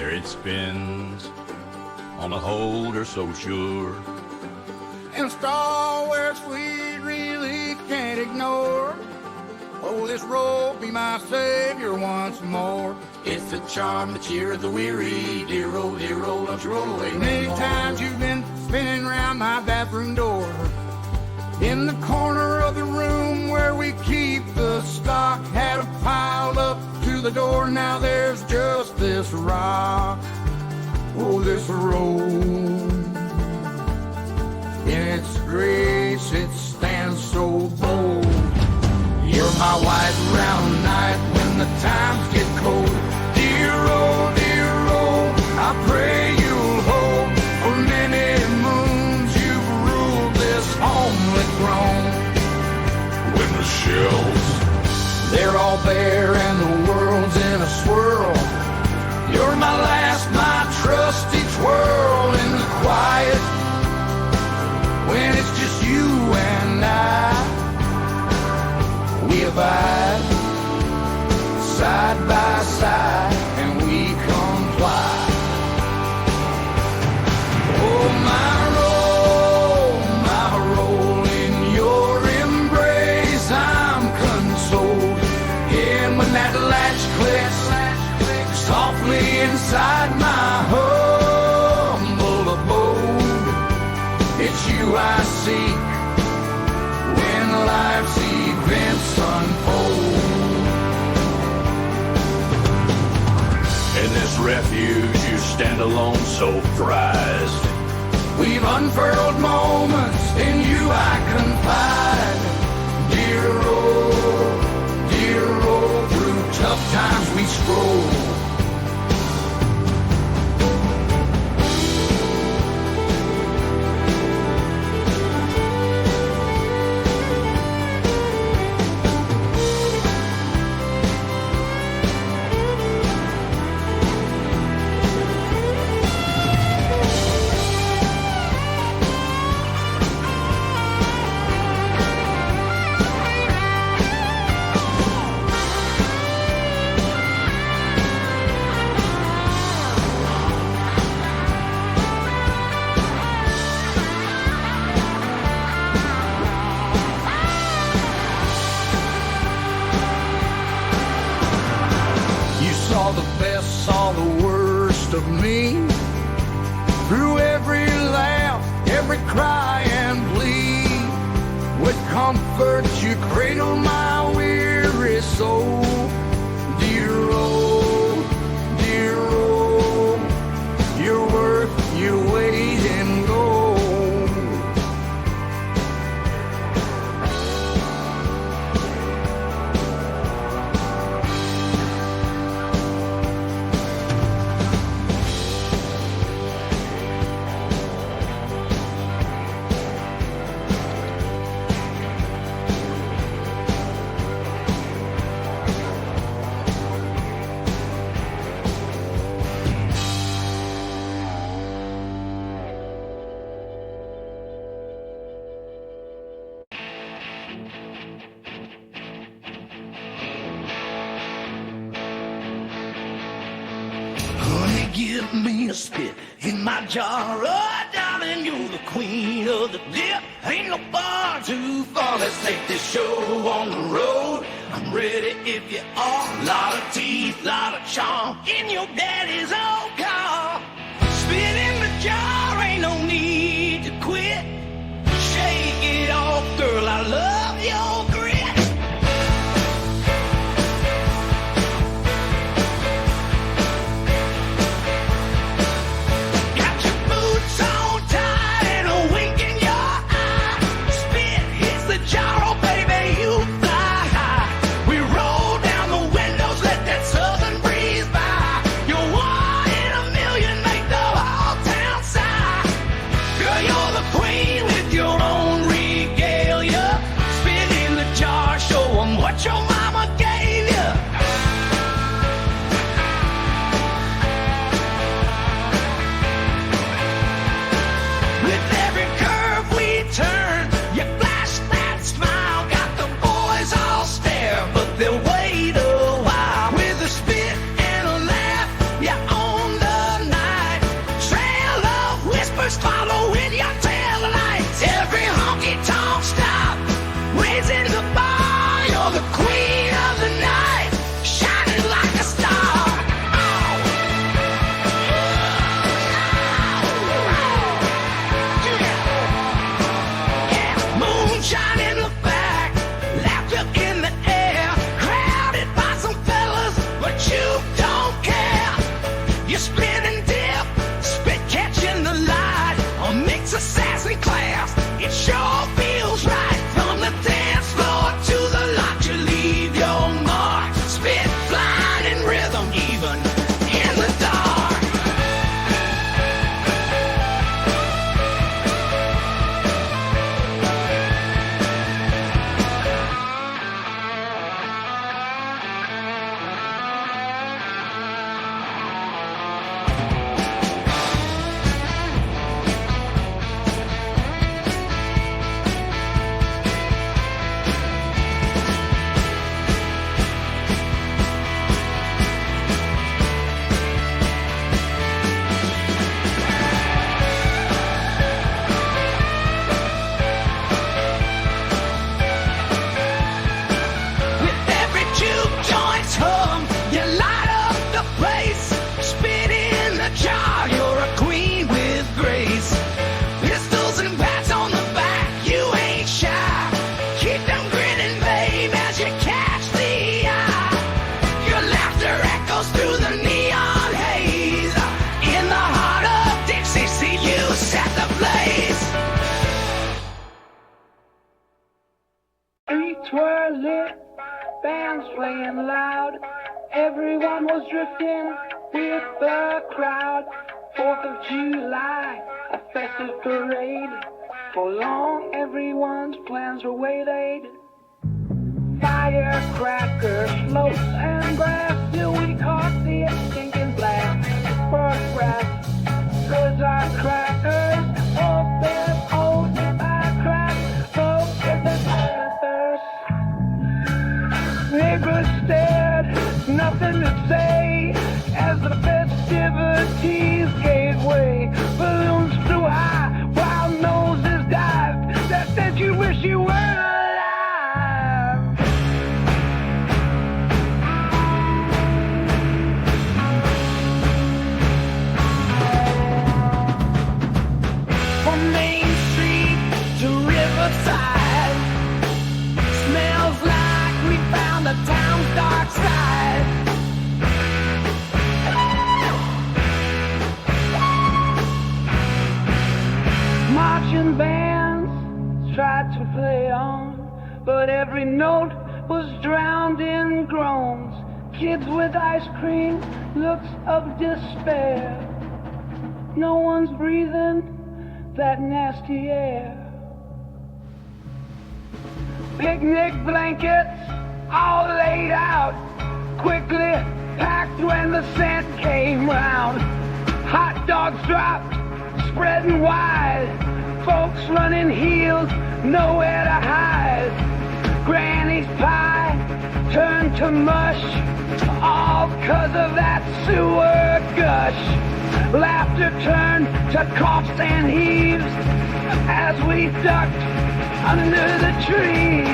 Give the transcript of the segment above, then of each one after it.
There it spins on a holder so sure, and stalwarts we really can't ignore. Oh, this road be my savior once more. it's the charm, the cheer of the weary. Dear old, don't you roll away. Many times you've been spinning around my bathroom door, in the corner of the room where we keep the stock, had it piled up to the door. Now there's just this rock, oh, this road. In its grace it stands so bold. You're my white round knight when the times get cold. Dear old, I pray you'll hold. For many moons you've ruled this homely throne. When the shells, they're all bare and the world's in a swirl, you're my last, my trusty twirl. In the quiet, when it's just you and I, we abide side by side and we comply. Oh, my roll, in your embrace I'm consoled. And when that latch clicks softly inside my humble abode, it's you I seek when life's events unfold. in this refuge you stand alone so prized. We've unfurled moments, in you I confide. Dear old, through tough times we stroll. Saw the best, saw the worst of me. Through every laugh, every cry and plea, with comfort you cradle my weary soul. Dear old, you're worth your weight in gold. Give me a spit in my jar. Oh, darling, you're the queen of the dip. Ain't no bar too far. Let's take this show on the road. I'm ready if you are. Lot of teeth, lot of charm in your daddy's old car. Spit in the jar, ain't no need to quit. Shake it off, girl, I love your grit. They'll wait a while with a spit and a laugh. You're on the sunshine in the back, laughter in the air, crowded by some fellas, but you don't care. You spin and dip, spit catching the light, a mix of sass and class. It sure feels right. From the dance floor to the lot, you leave your mark. Spit blind in rhythm, even in the dark. Streets were lit, bands playing loud. Everyone was drifting with the crowd. 4th of July, a festive parade. For long, everyone's plans were waylaid. Firecrackers, floats, and brass, till we caught the stinking blast. First brass, 'cause our crackers, open, old, firecrack, folks at the Panthers. Neighbors stared, nothing to say, as the festivities gave way. Balloons flew high, wild noses dived, that said you wish you were alive. From Main Street to Riverside, smells like we found the town's dark side. Marching bands tried to play on, but every note was drowned in groans. Kids with ice cream, looks of despair. No one's breathing that nasty air. Picnic blankets all laid out, quickly packed when the scent came round. Hot dogs dropped, spreading wide, folks running heels, nowhere to hide. Granny's pie turned to mush, all 'cause of that sewer gush. Laughter turned to coughs and heaves, as we ducked under the trees.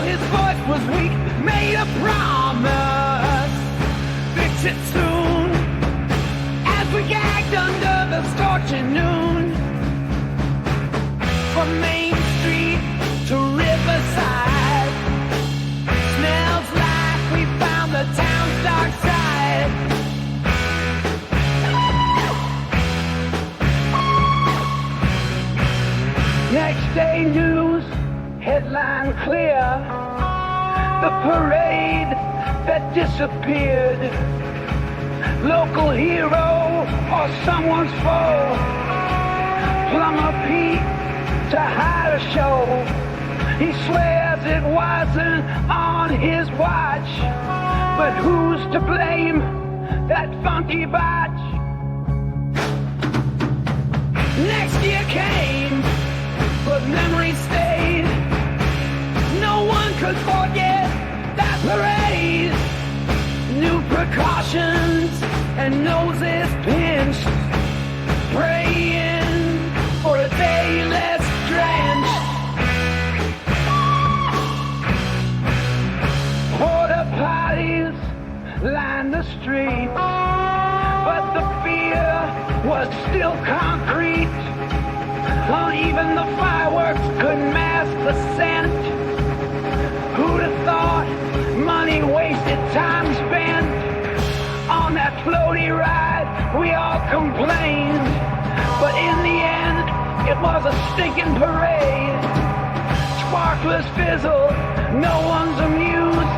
His voice was weak, made a promise, fix it soon, as we gagged under the scorching noon. From Main Street to Riverside, smells like we found the town's dark side. Next day news, headline clear, the parade that disappeared. Local hero or someone's foe, Plumber Pete to hide a show. He swears it wasn't on his watch, but who's to blame that funky botch? Next year came, but memories stayed. No one could forget that parade. New precautions and noses pinched, praying for a day less drenched. Porta potties lined the streets, but the fear was still concrete. Even the fireworks couldn't mask the scent. Who'd have thought money wasted, time spent on that floaty ride? We all complained, but in the end, it was a stinking parade. Sparklers fizzle, no one's amused,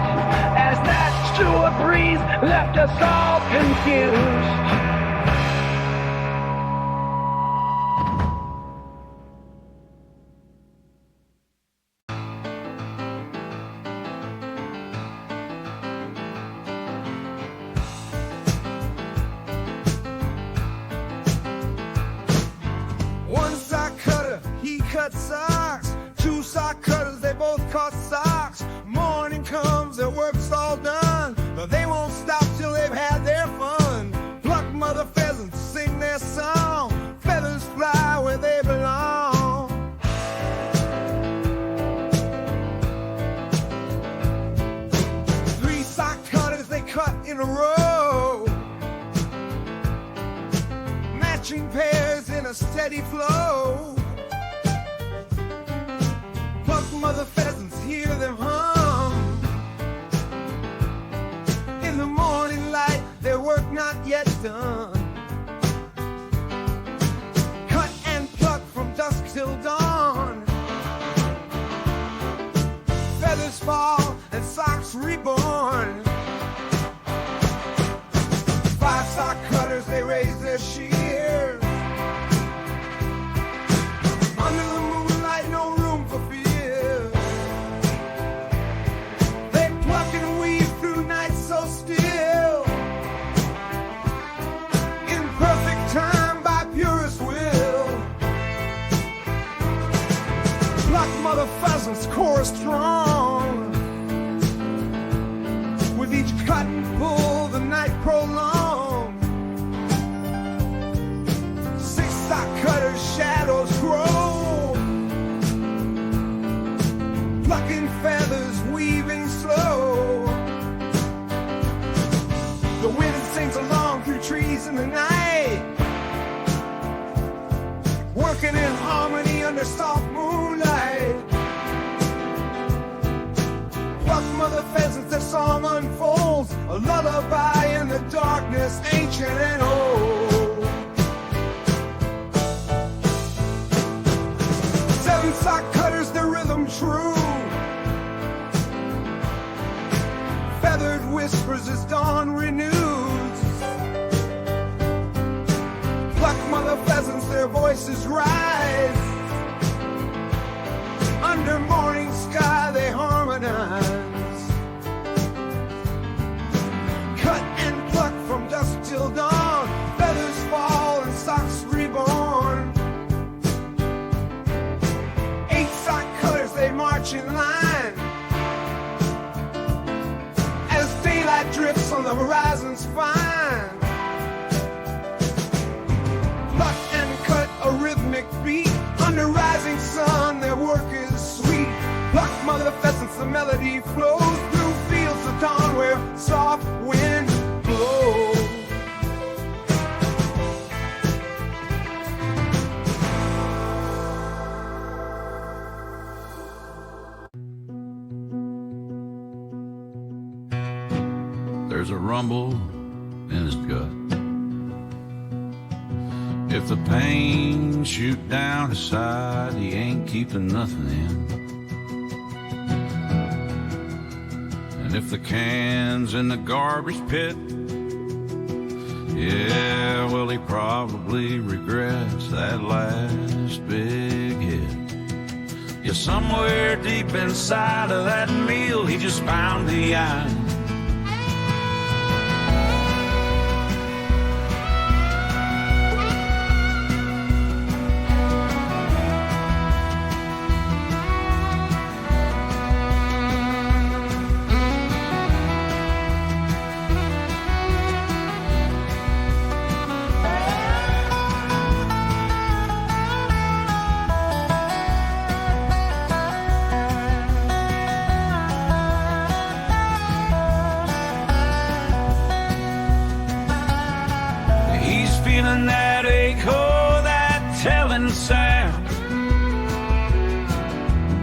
as that Stewart breeze left us all confused. One sock cutter, he cut socks. Two sock cutters, they both cut socks. Morning comes, their work's all done, but they won't stop till they've had their fun. Pluck mother pheasants, sing their song. Feathers fly where they belong. Three sock cutters, they cut in a row, matching pairs in a steady flow. Pluck mother pheasants, hear them hum. In the morning light, their work not yet done. Cut and pluck from dusk till dawn. Feathers fall and socks reborn. Five sock cutters, they raise their shears. Under the moonlight, no room for fear. They pluck and weave through nights so still, in perfect time by purest will. Pluck mother pheasants, chorus strong. With each cut and pull, the night prolonged. Six sock cutters, shadows grow, plucking feathers, weaving slow. The wind sings along through trees in the night, working in harmony under soft moonlight. Pluck mother pheasants, their song unfolds, a lullaby in the darkness, ancient and old. Seven sock cutters, their rhythm true, feathered whispers as dawn renews. Pluck mother pheasants, their voices rise, under morning sky they harmonize. Cut and pluck from dusk till dawn, feathers fall and socks reborn. Eight sock cutters, they march in line, as daylight drifts on the horizon's spine. Pluck and cut a rhythmic beat, under rising sun their work is sweet. Pluck mother pheasants, the melody flows through fields of dawn where soft wind blows. There's a rumble in his gut. If the pain shoot down his side, he ain't keeping nothing in. And if the can's in the garbage pit, yeah, well, he probably regrets that last big hit. Yeah, somewhere deep inside of that meal, he just found the eye. feeling that echo, that telling sound.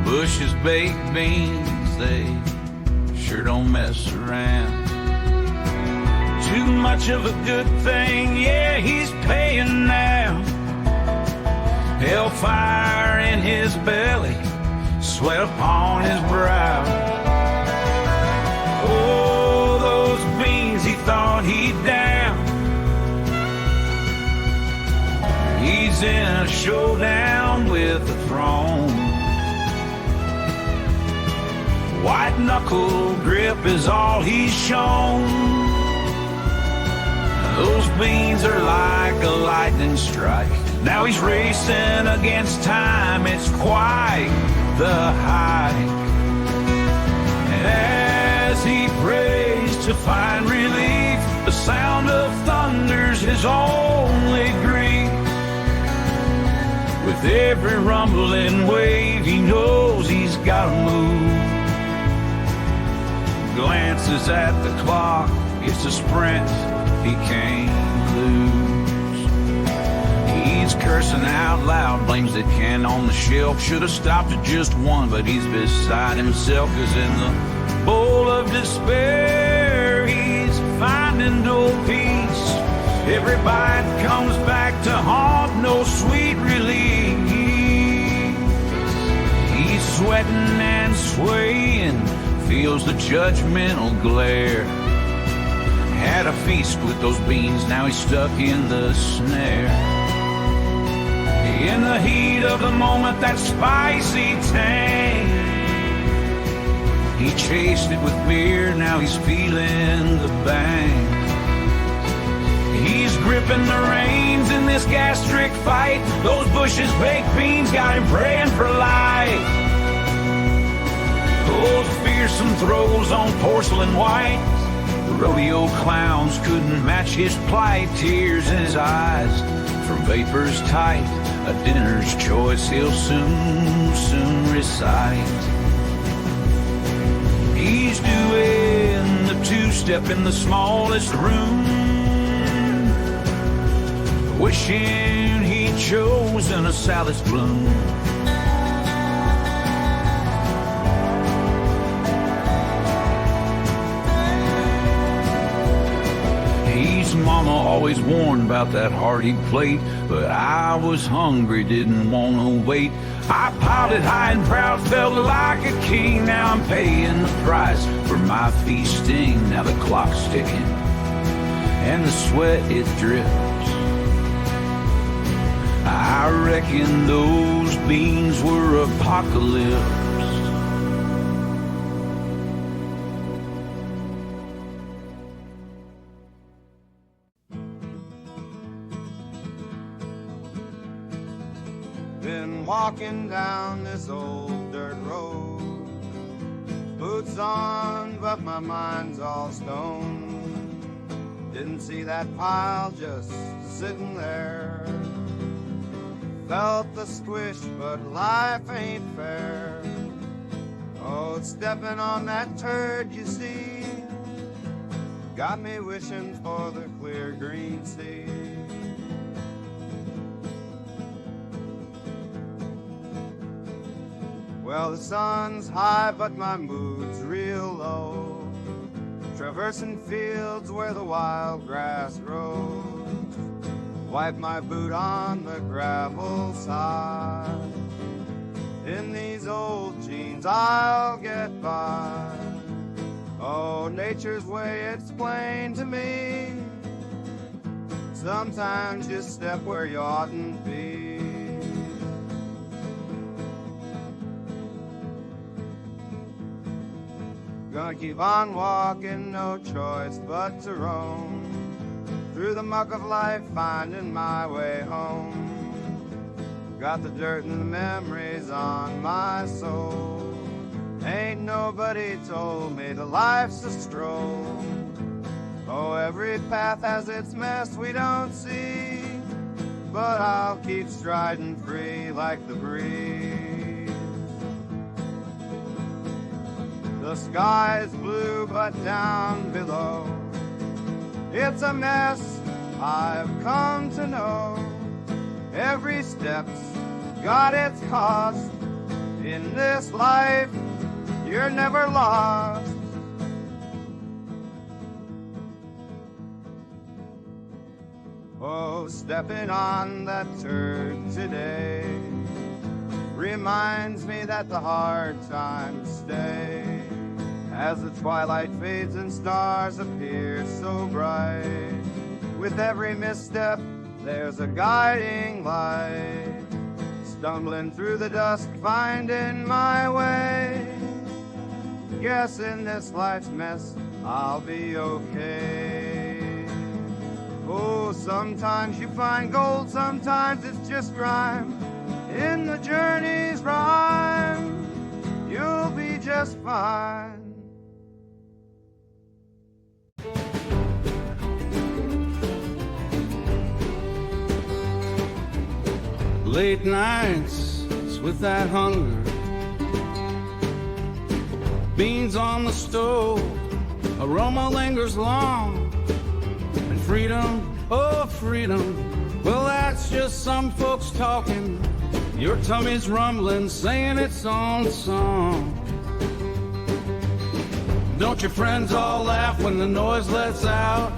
Bush's baked beans, they sure don't mess around. Too much of a good thing, yeah, he's paying now. Hellfire in his belly, sweat upon his brow. Oh, those beans he thought he'd down. He's in a showdown with the throne. White knuckle grip is all he's shown. Those beans are like a lightning strike. Now he's racing against time. It's quite the hike. And as he prays to find relief, the sound of thunder's his only grief. With every rumbling wave, he knows he's gotta move. Glances at the clock, it's a sprint he can't lose. He's cursing out loud, blames that can on the shelf. Should have stopped at just one, but he's beside himself. 'Cause in the bowl of despair, he's finding no peace. Every bite comes back to haunt, no sweet relief. He's sweating and swaying, feels the judgmental glare. Had a feast with those beans, now he's stuck in the snare. In the heat of the moment, that spicy tang, he chased it with beer, now he's feeling the bang. He's gripping the reins in this gastric fight. Those Bush's baked beans got him praying for life. Those fearsome throws on porcelain white, the rodeo clowns couldn't match his plight. Tears in his eyes from vapors tight, a dinner's choice he'll soon recite. He's doing the two-step in the smallest room, wishing he'd chosen a salad bloom. His mama always warned about that hearty plate, but I was hungry, didn't want to wait. I piled it high and proud, felt like a king. Now I'm paying the price for my feasting. Now the clock's ticking and the sweat it drips. I reckon those beans were apocalypse. Been walking down this old dirt road, boots on, but my mind's all stone. Didn't see that pile just sitting there. Felt the squish, but life ain't fair. Oh, stepping on that turd, you see, got me wishing for the clear green sea. Well, the sun's high, but my mood's real low. Traversing fields where the wild grass grows. Wipe my boot on the gravel side. In these old jeans I'll get by. Oh, nature's way, it's plain to me. Sometimes you step where you oughtn't be. Gonna keep on walking, no choice but to roam. Through the muck of life, finding my way home. Got the dirt and the memories on my soul. Ain't nobody told me that life's a stroll. Oh, every path has its mess we don't see, but I'll keep striding free like the breeze. The sky's blue, but down below it's a mess. I've come to know every step's got its cost. In this life, you're never lost. Oh, stepping on that turd today reminds me that the hard times stay. As the twilight fades and stars appear so bright, with every misstep there's a guiding light. Stumbling through the dusk, finding my way. Guess in this life's mess I'll be okay. Oh, sometimes you find gold, sometimes it's just grime. In the journey's rhyme, you'll be just fine. Late nights with that hunger, beans on the stove, aroma lingers long, and freedom, oh freedom, well that's just some folks talking. Your tummy's rumbling, saying its own song. Don't your friends all laugh when the noise lets out?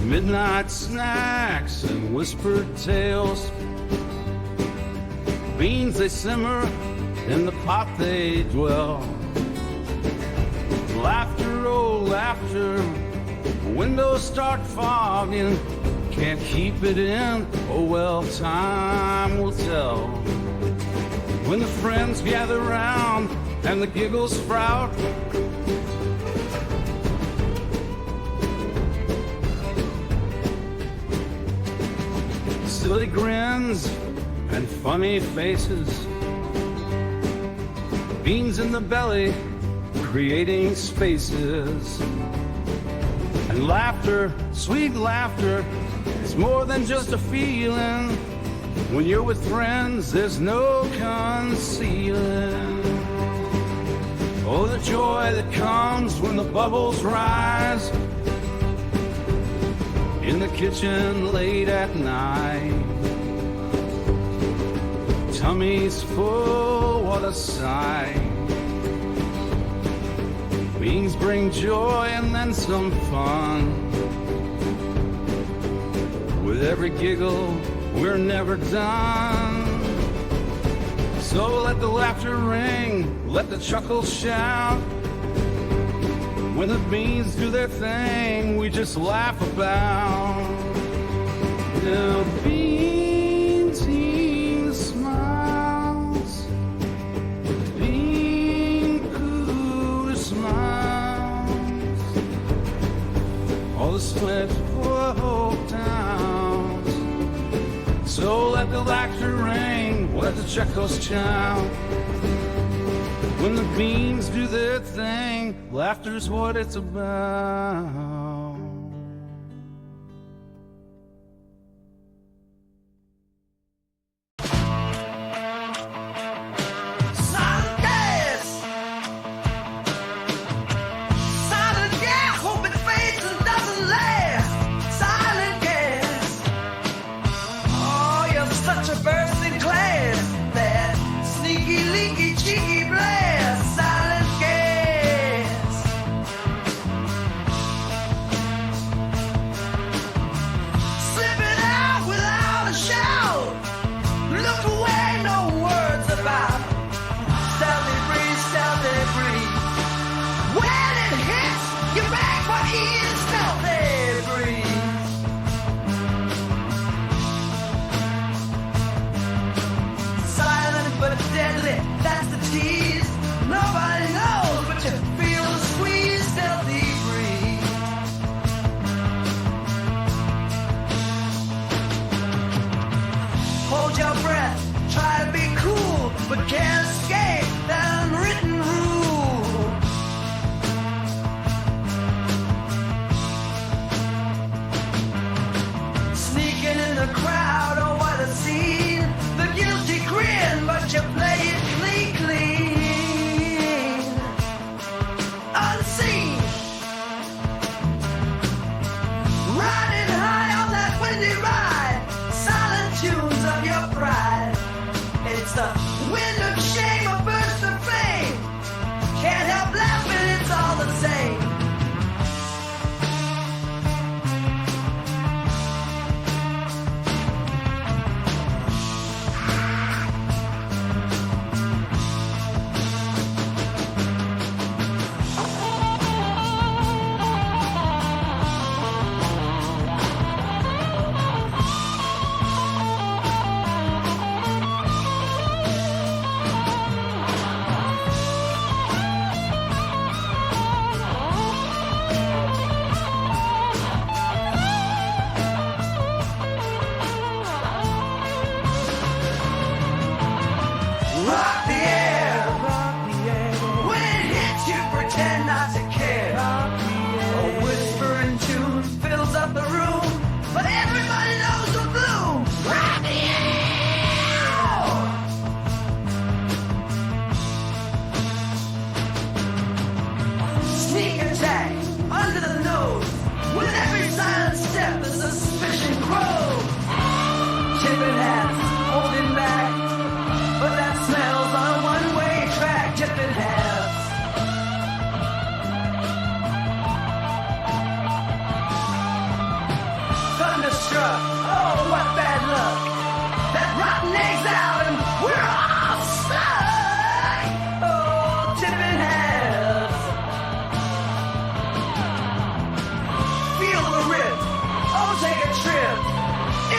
Midnight snacks and whispered tales. Beans they simmer, in the pot they dwell. Laughter, oh laughter, windows start fogging. Can't keep it in, oh well, time will tell. When the friends gather round and the giggles sprout, silly grins and funny faces, beans in the belly, creating spaces. And laughter, sweet laughter, it's more than just a feeling. When you're with friends, there's no concealing. Oh, the joy that comes when the bubbles rise in the kitchen late at night. Tummy's full, what a sight. Beans bring joy and then some fun. With every giggle, we're never done. So let the laughter ring, let the chuckles shout. When the beans do their thing, we just laugh about. The bean team smiles, the bean crew smiles. All the sweat for whole towns. So let the laughter ring, let the chuckles shout. When the beans do their thing, laughter's what it's about. Silent gas! Silent gas! Hope it fades and doesn't last! Silent gas! Oh, you're such a bursting class! That sneaky, leaky, cheeky blast! Silent gas! under the nose. With every silent step, the suspicion grows. Tipping hats, holding back, but that smell's on a one-way track. Tipping hats. Thunderstruck, oh, what bad luck. That rotten egg's out and we're all stuck. Oh, tipping hats. Feel the rip, oh, take a trip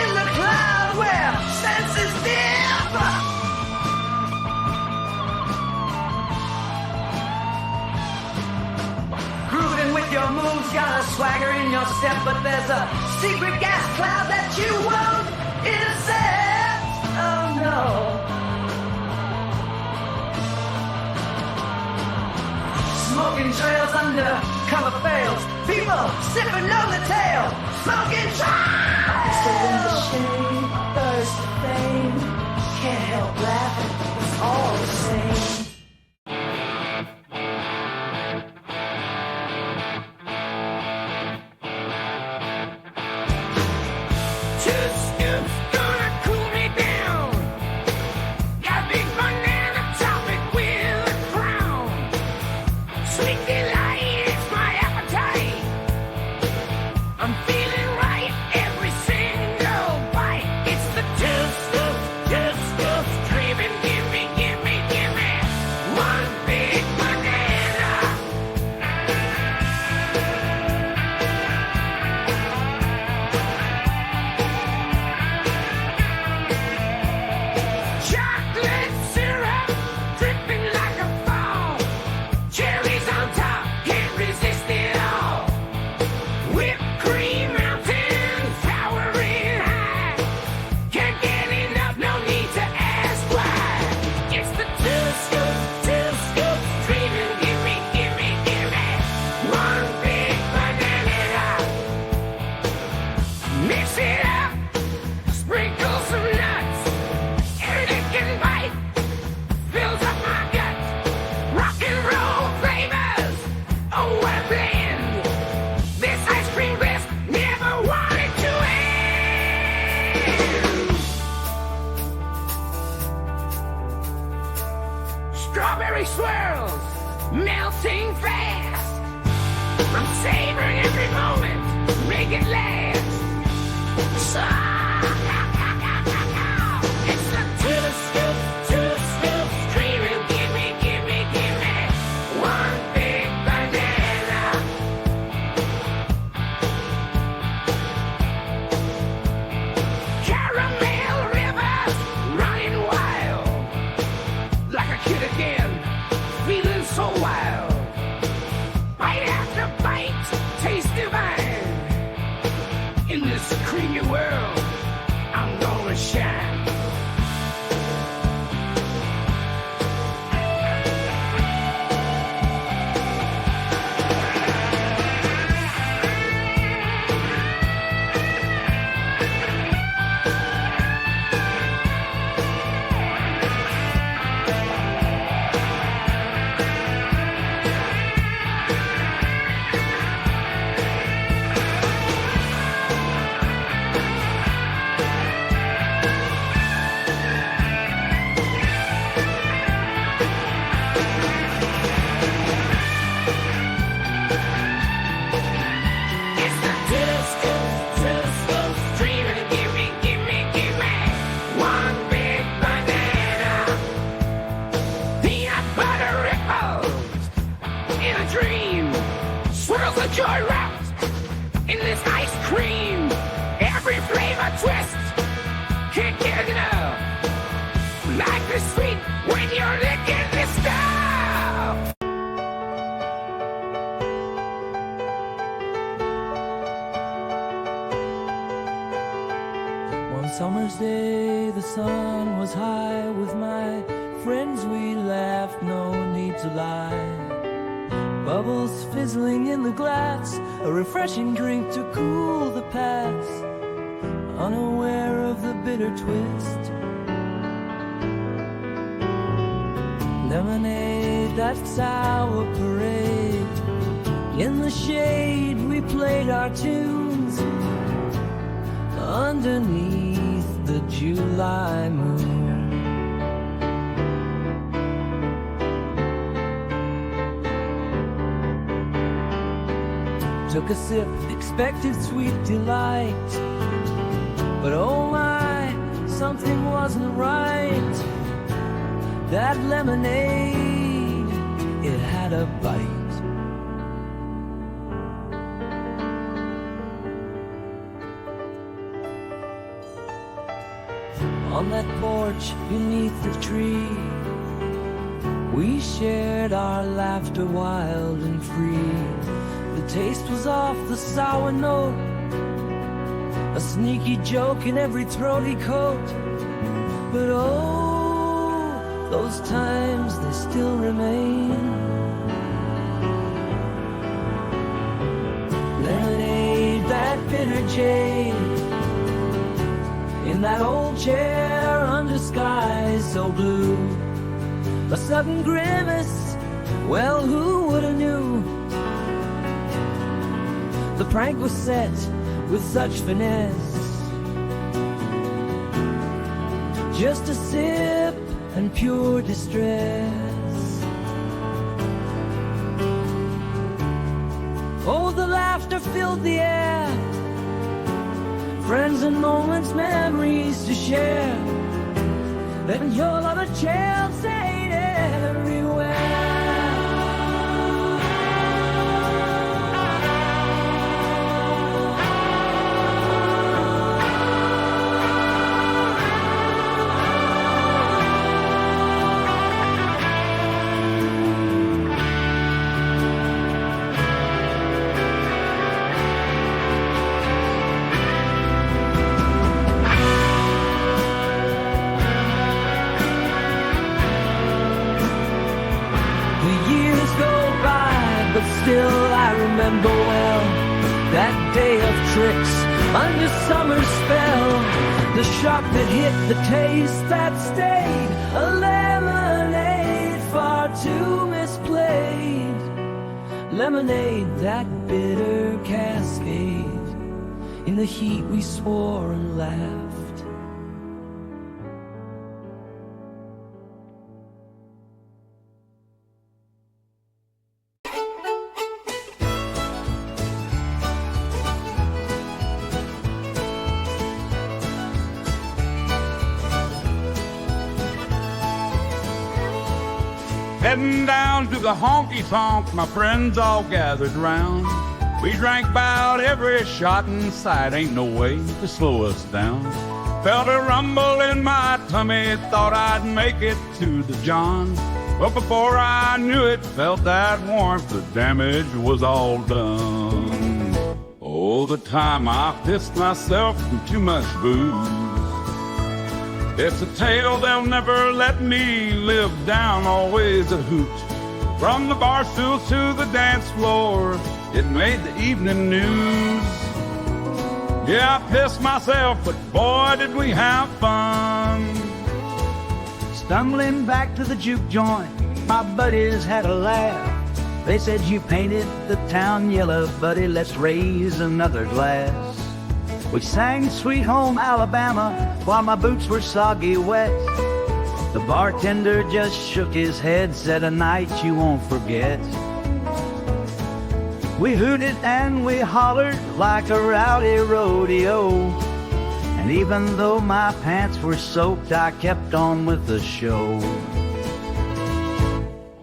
in the cloud where senses dip. Grooving with your moves, got a swagger in your step, but there's a secret gas cloud that you won't intercept. Oh no. Smoking trails under cover fails. People sniffing on the tail. Smoking trails. So when the shame, thirst for fame, can't help laughing. It's all the same. Strawberry swirls, melting fast. I'm savoring every moment, make it last. So, it's the two scoop, screaming, give me one big banana. Caramel rivers running wild, like a kid again, feeling so wild. Bite after bite, taste divine. In this creamy world, I'm gonna shine. Joy wrapped in this ice cream, every flavor twist, can't get enough. Life is sweet when you're licking this stuff. One summer's day, the sun was high. With my friends we laughed, no need to lie. Bubbles fizzling in the glass, a refreshing drink to cool the past, unaware of the bitter twist. Lemonade, that's our parade. In the shade we played our tunes underneath the July moon. Took a sip, expected sweet delight, but oh my, something wasn't right. That lemonade, it had a bite. On that porch beneath the tree, we shared our laughter wild and free. The taste was off the sour note, a sneaky joke in every throaty coat. But oh, those times, they still remain. Lemonade, that bitter jade, in that old chair under skies so blue. A sudden grimace, well, who woulda knew? The prank was set with such finesse. Just a sip and pure distress. Oh, the laughter filled the air, friends and moments, memories to share. Then your love a chance ain't everywhere. Still I remember well that day of tricks under summer spell, the shock that hit, the taste that stayed, a lemonade far too misplayed. Lemonade, that bitter cascade, in the heat we swore and laughed. Heading down to the honky-tonk, my friends all gathered round. We drank about every shot in sight, ain't no way to slow us down. Felt a rumble in my tummy, thought I'd make it to the John. But before I knew it, felt that warmth, the damage was all done. Oh, the time I pissed myself from too much booze. It's a tale they'll never let me live down, always a hoot. From the bar stools to the dance floor, it made the evening news. Yeah, I pissed myself, but boy, did we have fun. Stumbling back to the juke joint, my buddies had a laugh. They said, you painted the town yellow, buddy, let's raise another glass. We sang Sweet Home Alabama while my boots were soggy wet. The bartender just shook his head, said a night you won't forget. We hooted and we hollered like a rowdy rodeo. And even though my pants were soaked, I kept on with the show.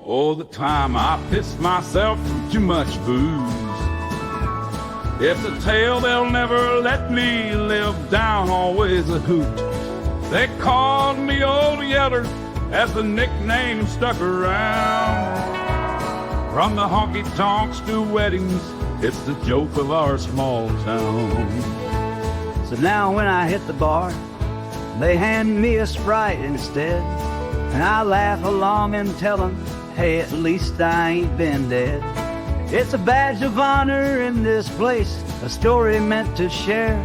Oh, the time I pissed myself from too much booze. It's a tale they'll never let me live down, always a hoot. They called me Old Yeller as the nickname stuck around. From the honky-tonks to weddings, it's the joke of our small town. So now when I hit the bar, they hand me a Sprite instead. And I laugh along and tell them, hey, at least I ain't been dead. It's a badge of honor in this place, a story meant to share.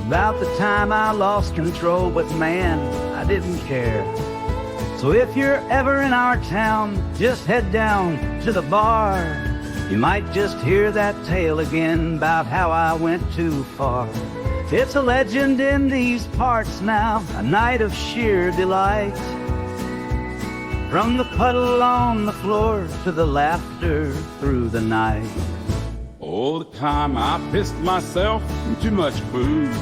About the time I lost control, but man, I didn't care. So if you're ever in our town, just head down to the bar You might just hear that tale again about how I went too far. It's a legend in these parts now, a night of sheer delight. From the puddle on the floor to the laughter through the night. Oh, the time I pissed myself in too much booze.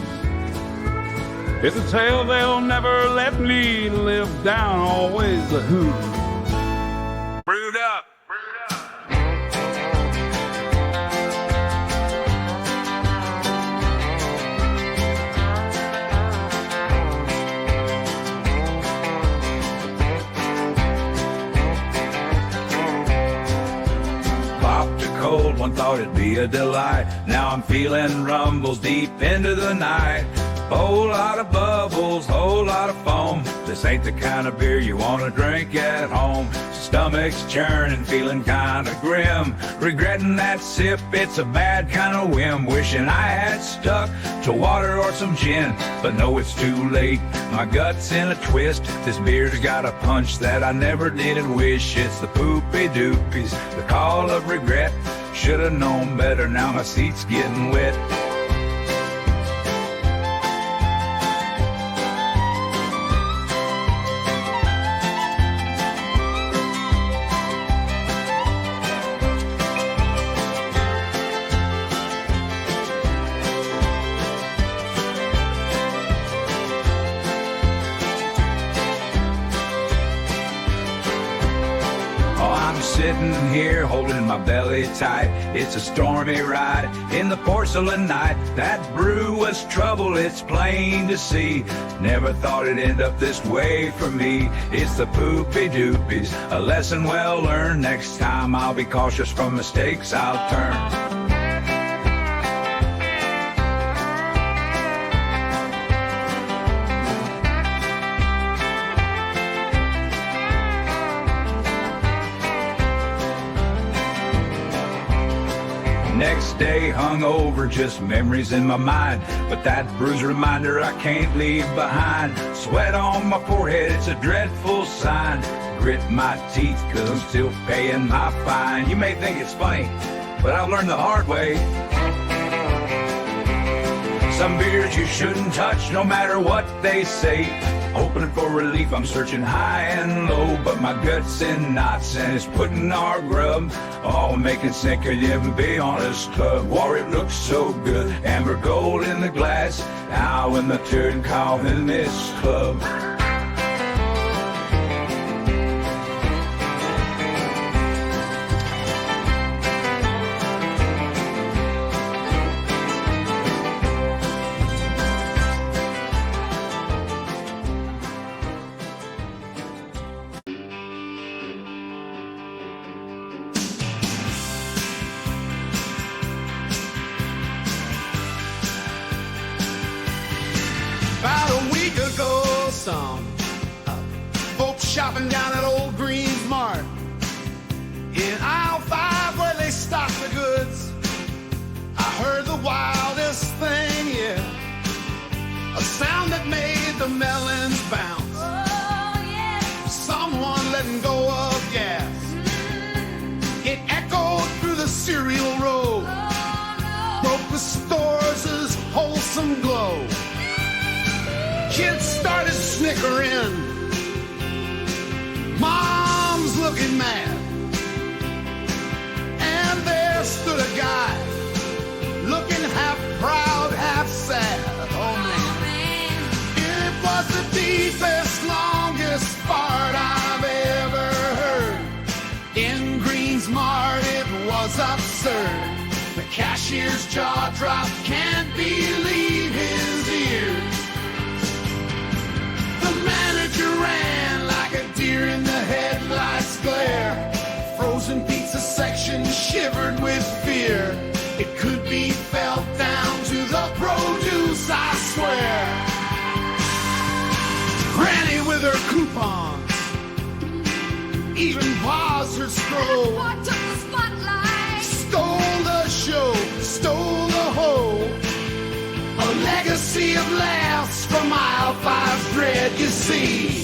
It's a tale they'll never let me live down, always the who. Brewed up. Popped a cold one, thought it'd be a delight. Now I'm feeling rumbles deep into the night. Whole lot of bubbles, whole lot of foam. This ain't the kind of beer you want to drink at home. Stomach's churning, feeling kind of grim. Regretting that sip, it's a bad kind of whim. Wishing I had stuck to water or some gin. But no, it's too late, my gut's in a twist. This beer's got a punch that I never did wish. It's the poopy doopies, the call of regret. Should've known better, now my seat's getting wet. Sitting here holding my belly tight. It's a stormy ride in the porcelain night. That brew was trouble, it's plain to see. Never thought it'd end up this way for me. It's the poopy doopies, a lesson well learned. Next time I'll be cautious, from mistakes I'll turn. Next day hungover, just memories in my mind. But that brew's a reminder I can't leave behind. Sweat on my forehead, it's a dreadful sign. Grit my teeth, cause I'm still paying my fine. You may think it's funny, but I've learned the hard way. Some beers you shouldn't touch, no matter what they say. Hoping for relief, I'm searching high and low, but my gut's in knots and it's putting our grub. Oh, making sick of you, be honest, club. War, it looks so good, amber gold in the glass. Now in the turn call in this club. Some folks shopping down at Old Green's Mart in aisle 5 where they stock the goods. I heard the wildest thing, yeah, a sound that made the melons bounce. Oh, yeah. Someone letting go of gas. It echoed through the cereal row. Oh, no. Broke the store's wholesome glow. Kids started snickering. Mom's looking mad. And there stood a guy looking half proud, half sad. Oh, man. It was the deepest, longest fart I've ever heard. In Green's Mart, it was absurd. The cashier's jaw dropped, can't believe his ears. The manager ran like a deer in the headlights glare. Frozen pizza section shivered with fear. It could be felt down to the produce, I swear. Granny with her coupons even paused her scroll. What took the spotlight? Stole the show, stole the whole. A legacy of laughs from aisle 5's dread, you see.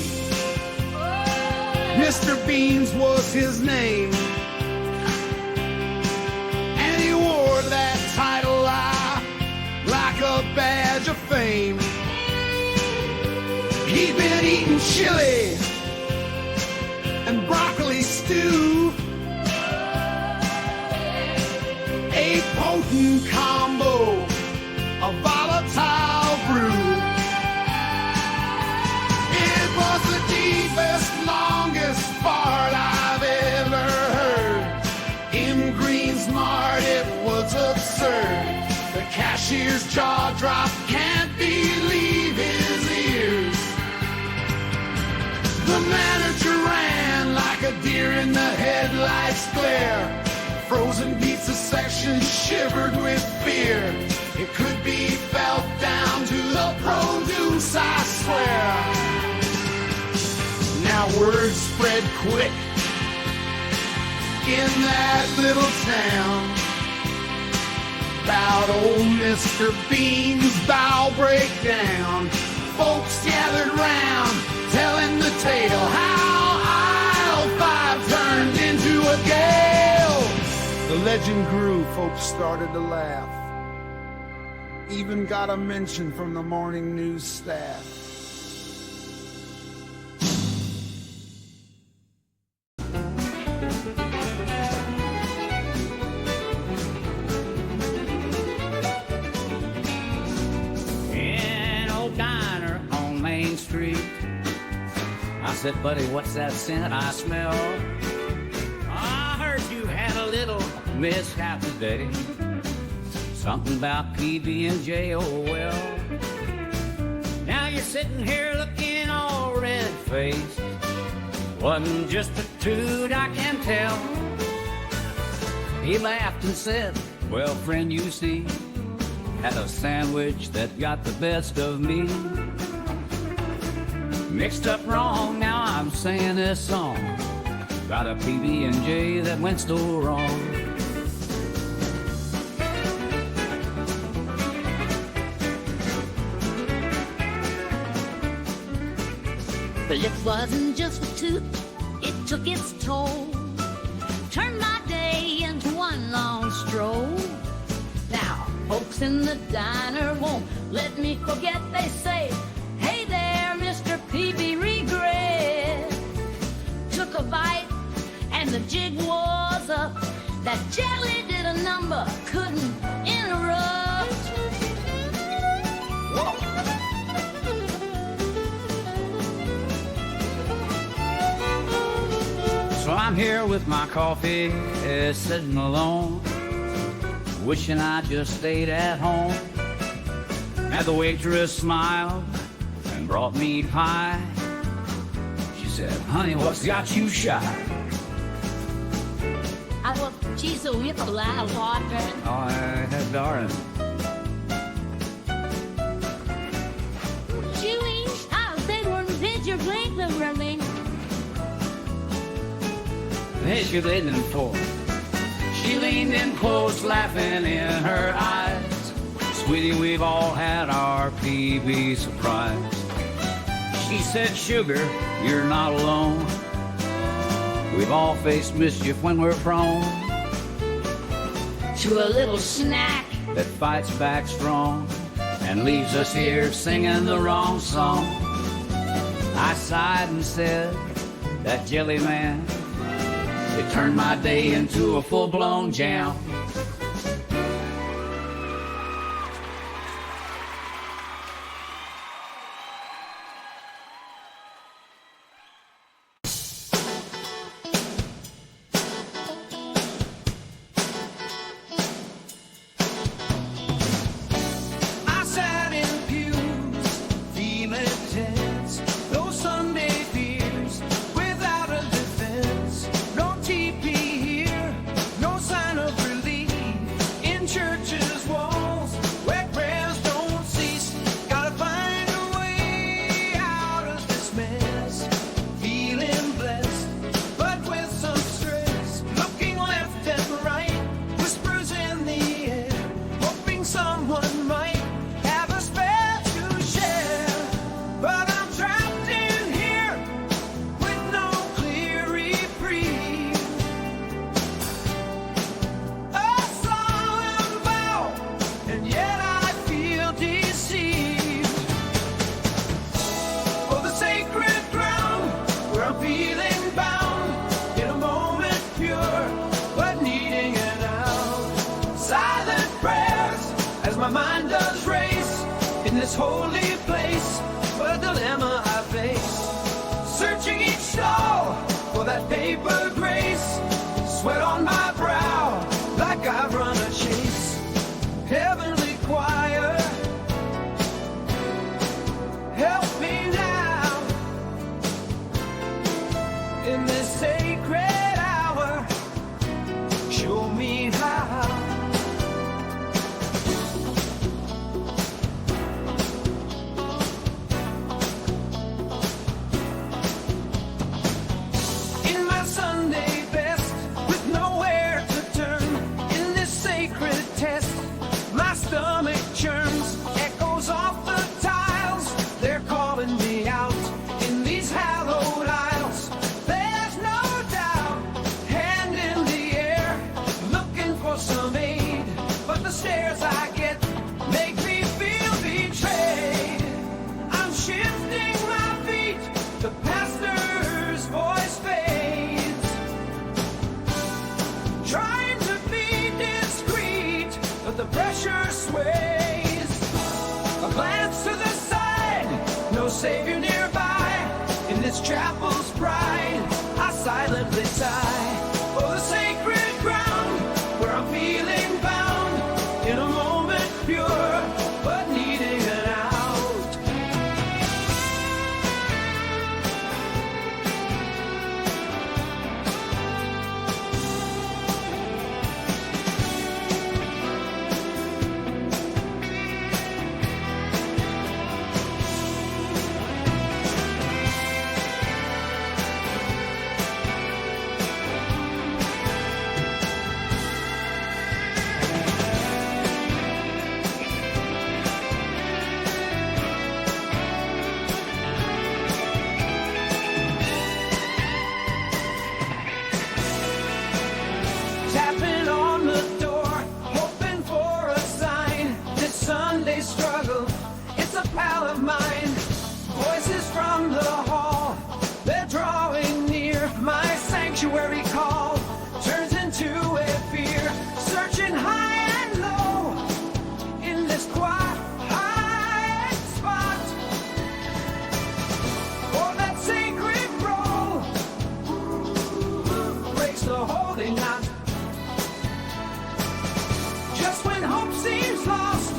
Mr. Beans was his name. chili and broccoli stew, a potent combo of volatile brew. It was the deepest, longest fart I've ever heard. In Green's Mart, it was absurd. The cashier's jaw dropped, can't believe his ears. The manager ran like a deer in the headlights glare. Frozen pizza section shivered with fear. It could be felt down to the produce, I swear. Now word spread quick in that little town about old Mr. Bean's bowel breakdown. Folks gathered round, telling the tale how aisle 5 turned into a gale. The legend grew, folks started to laugh. Even got a mention from the morning news staff. I said, buddy, what's that scent I smell? I heard you had a little mishap today. Something about PB&J, oh well. Now you're sitting here looking all red-faced. Wasn't just a toot, I can tell. He laughed and said, well, friend, you see, had a sandwich that got the best of me. Mixed up wrong, now I'm singing this song about a PB&J that went so wrong. But it wasn't just a toot, it took its toll. Turned my day into one long stroll. Now, folks in the diner won't let me forget, they say, hey there, Mr. PB Regret. Took a bite and the jig was up. That jelly did a number, couldn't interrupt. Whoa. So I'm here with my coffee, sitting alone, wishing I just stayed at home. And the waitress smiled and brought me pie. She said, honey, what's got you shy? I was, geez, a whip of loud water. Oh, darling. Chewy, I'll say one picture, blink the running. Hey, she leaned in close. She leaned in close, laughing in her eyes. Sweetie, we've all had our PB surprise. She said, sugar, you're not alone. We've all faced mischief when we're prone To a little snack that fights back strong and leaves us here singing the wrong song. I sighed and said, that jelly man, it turned my day into a full-blown jam. I sat in pews, feeling tense. Those Sunday fears, without a defense. No TP here, no sign of relief. this holy place. What a dilemma I face, searching each stall for that paper grace. Sweat on my brow like I've run a chase. Heavenly choir, help me now in this sacred hour. Show me how. In my Sunday best, with nowhere to turn, in this sacred test, my stomach churns. Echoes off the tiles, they're calling me out in these hallowed aisles. There's no doubt, hand in the air, looking for some aid, but the stares I get make me feel betrayed. I'm shifting my feet, the pastor's voice fades, trying to be discreet, but the pressure sways. A glance to the side, no savior nearby. In this chapel's pride, I silently sigh for the sacred ground where I'm feeling bound in a moment pure, but needing an out. Tapping on the door, hoping for a sign. This Sunday struggle, it's a pal of mine. Voices from the hall, they're drawing near. My sanctuary call turns into a fear. Searching high and low in this quiet spot for that sacred roll breaks the holy knot. Just when hope seems lost,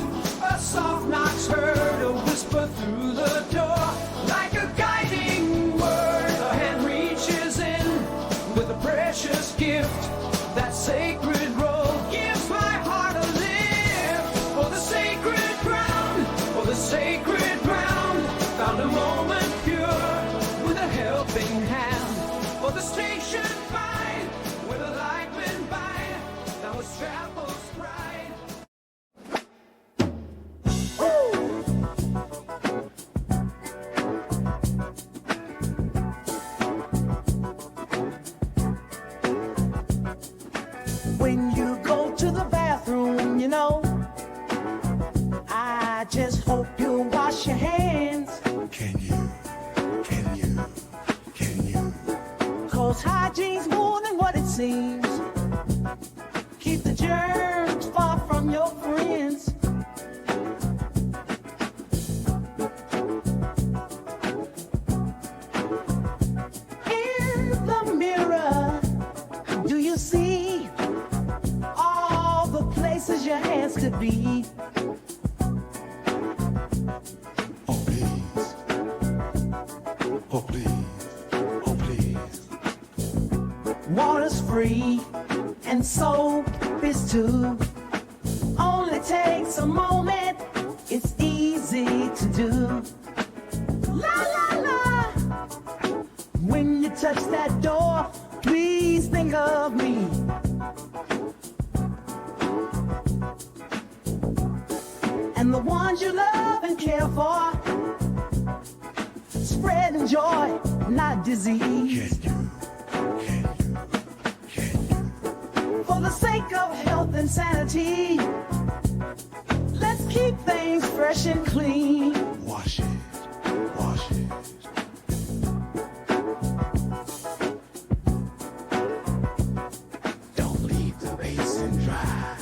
a soft knock's heard, a whisper through the door, like a guiding word. A hand reaches in with a precious gift. That sacred roll gives my heart a lift. For the sacred ground, for the sacred ground, found a moment pure with a helping hand. For the station fine, where the light went by, that was chapel's pride. When you go to the bathroom, you know, I just hope you wash your hands. Can you? 'Cause hygiene's more than what it seems. Keep the germs far from your friends. In the mirror, do you see all the places your hands could be? Oh please, oh please, oh please. Water's free and soap is too. Only takes a moment, it's easy to do. La la la. When you touch that door, please think of me. And the ones you love and care for, spreading joy, not disease. For the sake of health and sanity, let's keep things fresh and clean. Wash it, wash it. Don't leave the basin dry.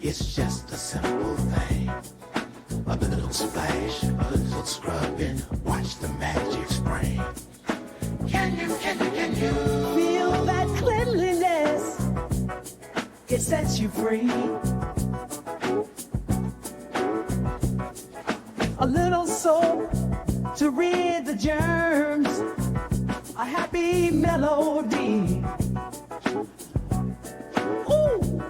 It's just a simple thing. A little foot splash, foot scrubbing, watch the magic spring. Can you feel that cleanliness? It sets you free. A little soap to rid the germs, a happy melody. Ooh,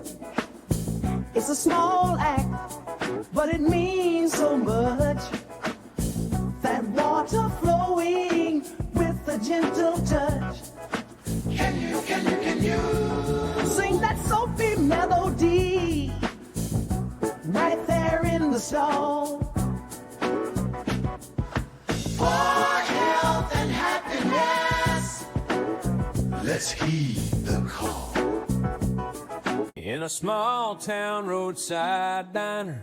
it's a small act, but it means so much. That water flowing with a gentle touch. Can you sing that soapy melody right there in the stall? For health and happiness, let's heed the call. In a small town roadside diner,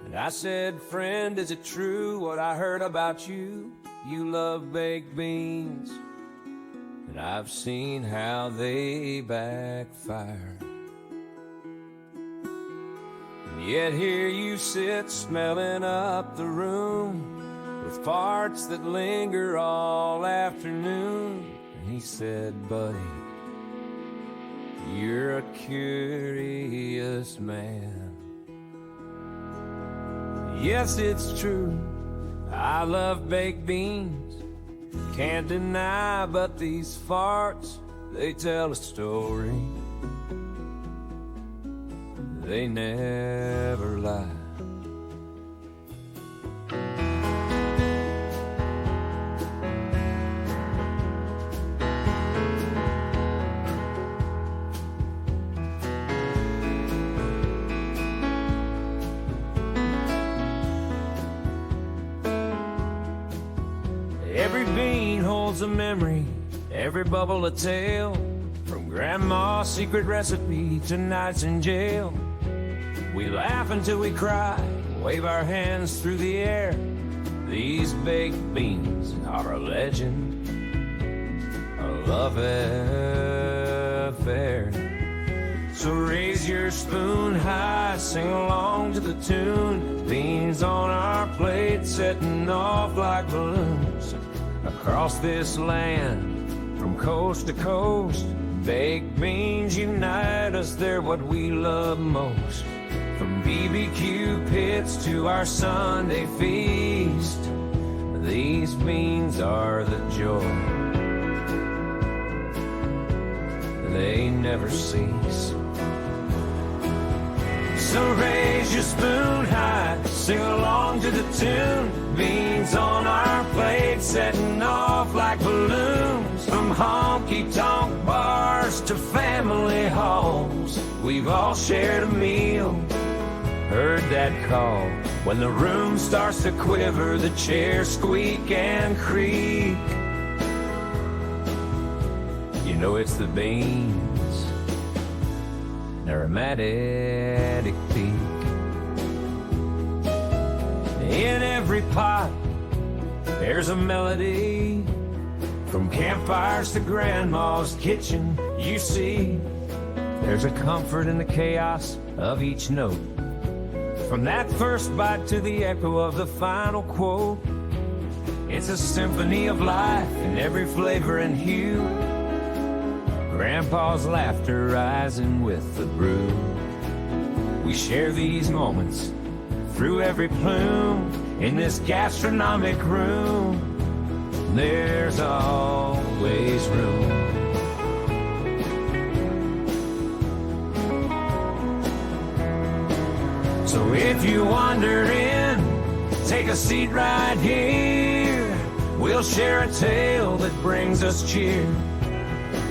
and I said, friend, is it true what I heard about you? You love baked beans, and I've seen how they backfire. And yet here you sit smelling up the room with farts that linger all afternoon. And he said, buddy, you're a curious man. Yes, it's true, I love baked beans. Can't deny, but these farts, they tell a story. They never lie. Every bean holds a memory, every bubble a tale. From grandma's secret recipe to nights in jail. We laugh until we cry, wave our hands through the air. These baked beans are a legend, a love affair. So raise your spoon high, sing along to the tune. Beans on our plate, setting off like balloons. Across this land, from coast to coast, baked beans unite us, they're what we love most. From BBQ pits to our Sunday feast, these beans are the joy. They never cease. So raise your spoon high, sing along to the tune. Beans on our plate, setting off like balloons. From honky-tonk bars to family halls, we've all shared a meal, heard that call. When the room starts to quiver, the chairs squeak and creak, you know it's the beans, aromatic peak. In every pot, there's a melody. From campfires to grandma's kitchen, you see, there's a comfort in the chaos of each note. From that first bite to the echo of the final quote, it's a symphony of life in every flavor and hue. Grandpa's laughter rising with the brew. We share these moments through every plume. In this gastronomic room, there's always room. So if you wander in, take a seat right here. We'll share a tale that brings us cheer,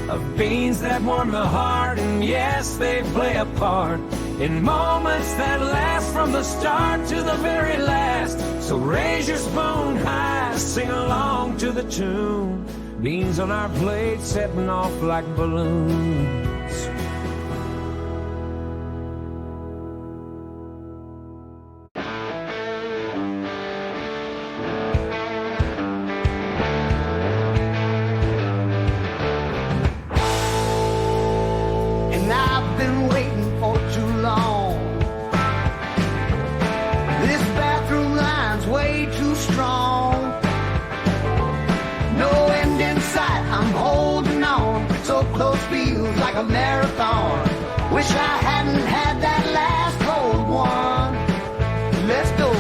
of beans that warm the heart, and yes, they play a part in moments that last from the start to the very last. So raise your spoon high, sing along to the tune. Beans on our plate, setting off like balloons. And I've been waiting for too long. This bathroom line feels like a marathon. Wish I hadn't had that last cold one. Let's go.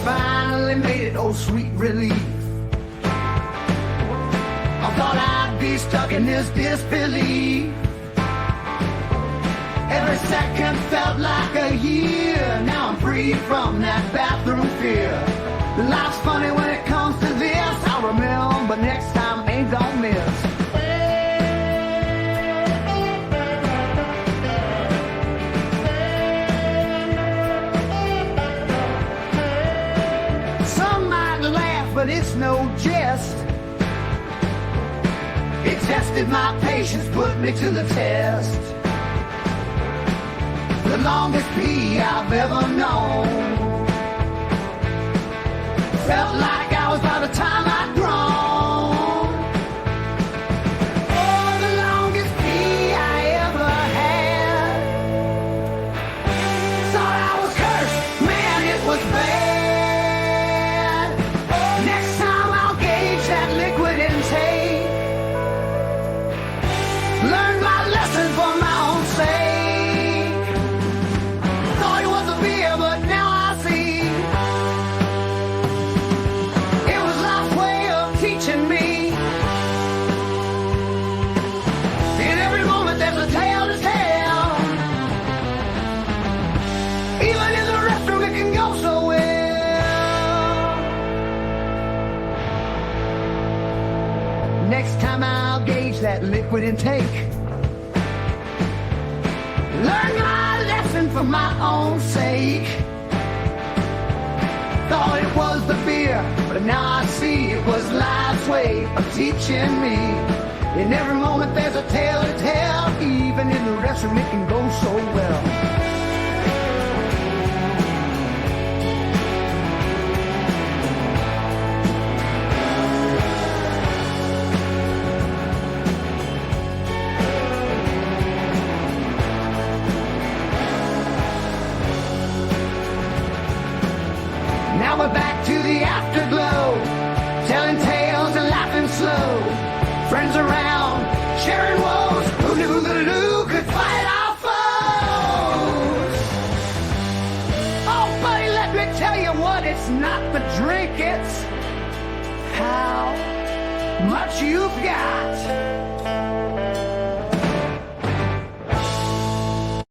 Finally made it, oh sweet relief. I thought I'd be stuck in this disbelief. Every second felt like a year. Now I'm free from that bathroom fear. Life's funny when it comes to this. I'll remember next time, ain't gonna miss. Some might laugh, but it's no jest. It tested my patience, put me to the test. The longest pee I've ever known. Felt like I was by the time I'd grown. Oh, the longest pee I ever had. Thought I was cursed, man, it was bad. Next time I'll gauge that liquid intake. Learn my lesson for my own sake. Thought it was a beer, but now I see. It was life's way of teaching me. In every moment there's a tale to tell. Even in the restroom it can go so well. Next time I'll gauge that liquid intake. Learn my lesson for my own sake. Thought it was the beer, but now I see it was life's way of teaching me. In every moment there's a tale to tell. Even in the restroom it can go so well. Now we're back to the afterglow, telling tales and laughing slow. Friends around, sharing woes. Who knew that who could fight our foes? Oh, buddy, let me tell you what. It's not the drink, it's how much you've got.